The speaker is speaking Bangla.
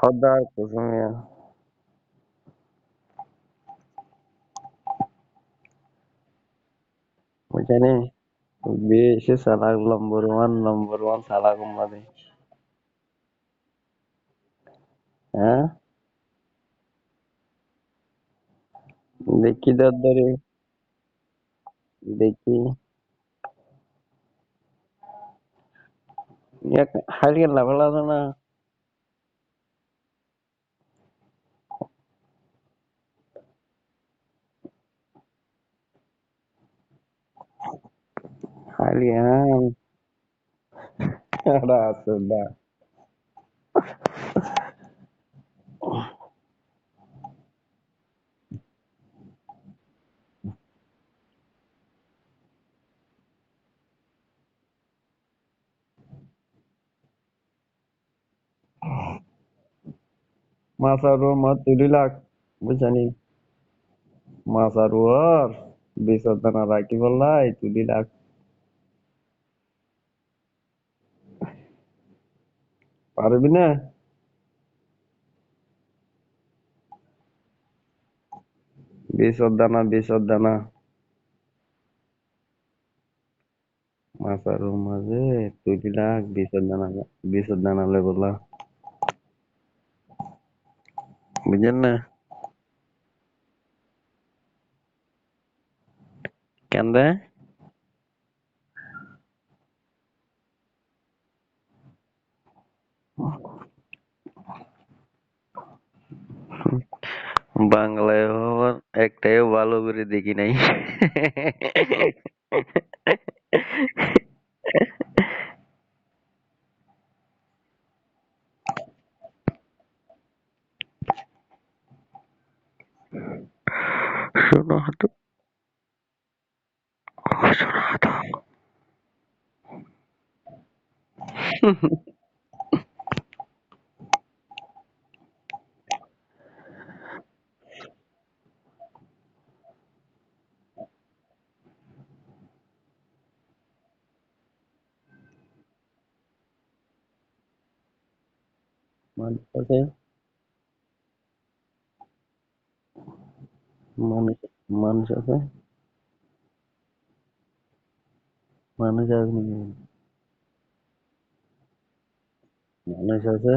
খদ্দার কুসুমিয়া বুঝছেন বেশি চালাক নম্বর ওয়ান চালাক আমাদের হ্যাঁ দেখি দরদরে দেখি হারিয়ে লাভ লাগলো না হারিয়ে আছে না মাসারু মত 2 লাখ বুঝছেন মাসারু আর বিশদানা রাখি বললাই 2 লাখ পারবি না বিশদানা মাসারু মাঝে 2 লাখ বিশদানা লেবলা বুঝছেন না কেন দে বাংলায় আবার একটাও ভালো করে দেখি নাই শোনো তো শোনো তো মানুষ আছে মানুষ মানুষ আছে মানুষ আছে নাকি? মানুষ আছে